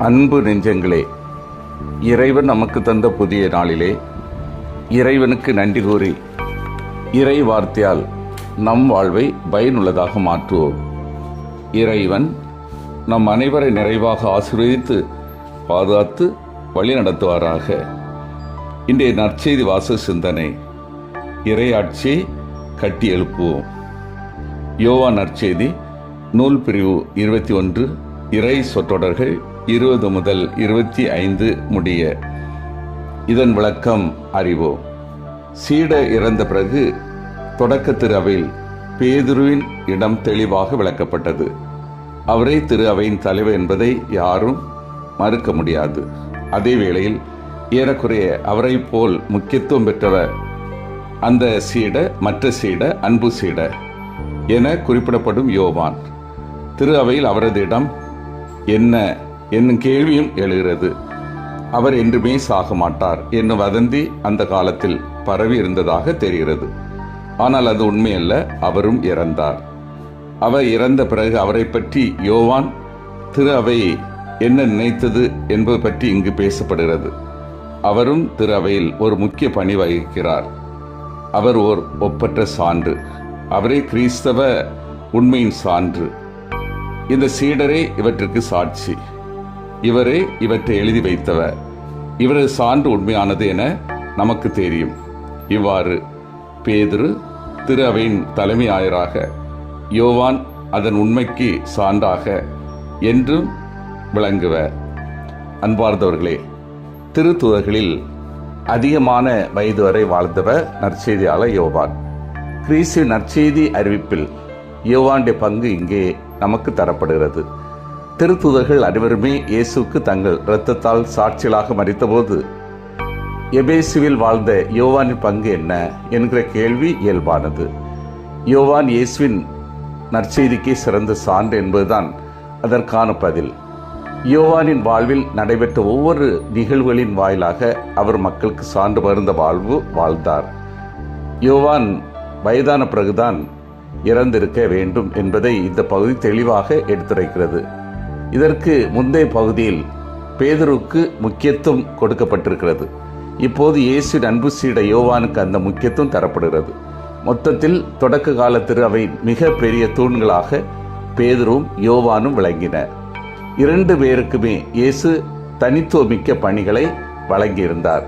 அன்பு நெஞ்சங்களே, இறைவன் நமக்கு தந்த புதிய நாளிலே இறைவனுக்கு நன்றி கூறி இறை வார்த்தையால் நம் வாழ்வை பயனுள்ளதாக மாற்றுவோம். இறைவன் நம் அனைவரை நிறைவாக ஆசீர்வதித்து பாதுகாத்து வழி நடத்துவாராக. இன்றைய நற்செய்தி வாச சிந்தனை, இறையாட்சியை கட்டி எழுப்புவோம். யோவான் நற்செய்தி நூல் பிரிவு 21, இறை சொற்றொடர்கள் 20 முதல் 25 முடிய. இதன் விளக்கம் அறிவோம். சீடர் இறந்த பிறகு தொடக்க திரு அவையில் பேதுருவின் இடம் தெளிவாக விளக்கப்பட்டது. அவரே திரு அவையின் தலைவர் என்பதை யாரும் மறுக்க முடியாது. அதே வேளையில் ஏறக்குறைய அவரை போல் முக்கியத்துவம் பெற்றவர் அந்த சீடர், மற்ற சீடர், அன்பு சீடர் என குறிப்பிடப்படும் யோவான். திரு அவையில் அவரது இடம் என்ன என்னும் கேள்வியும் எழுகிறது. அவர் என்றுமே சாக மாட்டார் என்னும் வதந்தி அந்த காலத்தில் பரவி இருந்ததாக தெரிகிறது. ஆனால் அது உண்மையல்ல. அவரும் இறந்தார். அவர் இறந்த பிறகு அவரை பற்றி யோவான் திரு அவை என்ன நினைத்தது என்பது பற்றி இங்கு பேசப்படுகிறது. அவரும் திரு அவையில் ஒரு முக்கிய பணி வகிக்கிறார். அவர் ஓர் ஒப்பற்ற சான்று. அவரே கிறிஸ்தவ உண்மையின் சான்று. இந்த சீடரே இவற்றுக்கு சாட்சி. இவரே இவற்றை எழுதி வைத்தவர். இவரது சான்று உண்மையானது என நமக்கு தெரியும். இவ்வாறு பேதுரு திரு அவையின் தலைமை ஆயராக, யோவான் அதன் உண்மைக்கு சான்றாக என்றும் விளங்குவர். அன்பார்ந்தவர்களே, திருத்தூதர்களில் அதிகமான வயது வரை வாழ்ந்தவர் நற்செய்தியாளர் யோவான். கிறிஸ்துவின் நற்செய்தி அறிவிப்பில் யோவானுடைய பங்கு இங்கே நமக்கு தரப்படுகிறது. திருத்தூதர்கள் அனைவருமே இயேசுக்கு தங்கள் இரத்தத்தால் சாட்சிகளாக மரித்தபோது எபேசுவில் வாழ்ந்த யோவானின் பங்கு என்ன என்கிற கேள்வி இயல்பானது. யோவான் இயேசுவின் நற்செய்திக்கு சிறந்த சான்று என்பதுதான் அதற்கான பதில். யோவானின் வாழ்வில் நடைபெற்ற ஒவ்வொரு நிகழ்வுகளின் வாயிலாக அவர் மக்களுக்கு சான்று பகிர்ந்த வாழ்வு வாழ்ந்தார். யோவான் வயதான பிறகுதான் இறந்திருக்க வேண்டும் என்பதை இந்த பகுதி தெளிவாக எடுத்துரைக்கிறது. இதற்கு முந்தைய பகுதியில் பேதுருக்கு முக்கியத்துவம் கொடுக்கப்பட்டிருக்கிறது. இப்போது இயேசுவின் அன்பு சீட யோவானுக்கு அந்த முக்கியத்துவம் தரப்படுகிறது. மொத்தத்தில் தொடக்க கால திரு அவை மிக பெரிய தூண்களாக பேதுரும் யோவானும் விளங்கின. இரண்டு பேருக்குமே இயேசு தனித்துவமிக்க பணிகளை வழங்கியிருந்தார்.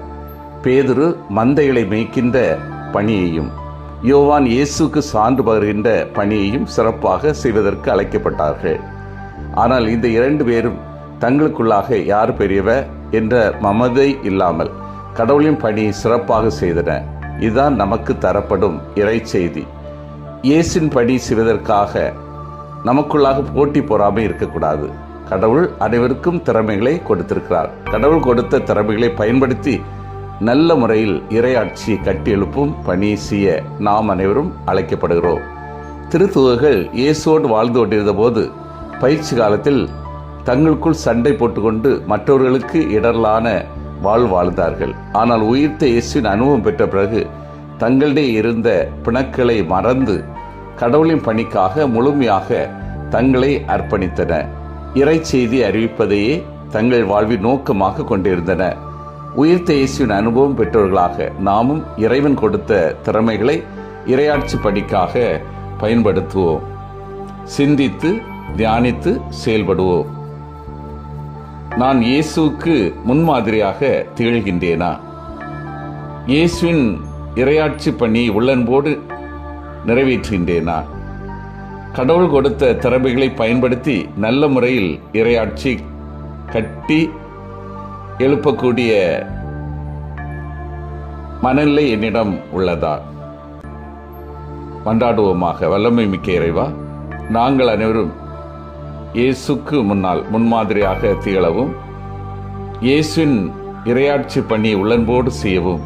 பேதுரு மந்தைகளை மேய்க்கின்ற பணியையும், யோவான் இயேசுக்கு சான்று பகிர்கின்ற பணியையும் சிறப்பாக செய்வதற்கு அழைக்கப்பட்டார்கள். ஆனால் இந்த இரண்டு பேரும் தங்களுக்குள்ளாக யார் பெரியவர் என்ற மமதை இல்லாமல் கடவுளின் பணியை சிறப்பாக செய்தனர். இதுதான் நமக்கு தரப்படும் இறை செய்தி. இயேசுவின் பணி செய்வதற்காக நமக்குள்ளாக போட்டி போராமல் இருக்கக்கூடாது. கடவுள் அனைவருக்கும் திறமைகளை கொடுத்திருக்கிறார். கடவுள் கொடுத்த திறமைகளை பயன்படுத்தி நல்ல முறையில் இறையாட்சியை கட்டி எழுப்பும் பணி செய்ய நாம் அனைவரும் அழைக்கப்படுகிறோம். திருத்தூதர்கள் இயேசுவோடு வாழ்ந்து கொண்டிருந்த போது பயிற்சி காலத்தில் தங்களுக்குள் சண்டை போட்டுக்கொண்டு மற்றவர்களுக்கு இடரலான வாழ்ந்தார்கள். ஆனால் உயிர்த்த இயேசுவின் அனுபவம் பெற்ற பிறகு தங்களிடையே இருந்த பிணக்களை மறந்து கடவுளின் பணிக்காக முழுமையாக தங்களை அர்ப்பணித்தன. இறை செய்தி அறிவிப்பதையே தங்கள் வாழ்வின் நோக்கமாக கொண்டிருந்தன. உயிர்த்த இயேசுவின் அனுபவம் பெற்றவர்களாக நாமும் இறைவன் கொடுத்த திறமைகளை இறையாட்சி பணிக்காக பயன்படுத்துவோம். சிந்தித்து தியானித்து செயல்படுவோம். நான் இயேசுவுக்கு முன்மாதிரியாக திகழ்கின்றேனா? இயேசுவின் இறையாட்சி பணி உள்ளன்போடு நிறைவேற்றுகின்றேனா? கடவுள் கொடுத்த திறமைகளை பயன்படுத்தி நல்ல முறையில் இறையாட்சி கட்டி எழுப்பக்கூடிய மனநிலை என்னிடம் உள்ளதா? மன்றாடுவோமாக. வல்லமை மிக்க இறைவா, நாங்கள் அனைவரும் இயேசுக்கு முன்னால் முன்மாதிரியாக திகழவும், இயேசுவின் இறையாட்சி பணி உள்ளன்போடு செய்யவும்,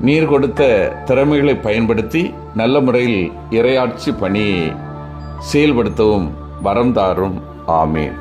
நீர் கொடுத்த திறமைகளை பயன்படுத்தி நல்ல முறையில் இறையாட்சி பணியை செயல்படுத்தவும் வரம் தாரும். ஆமேன்.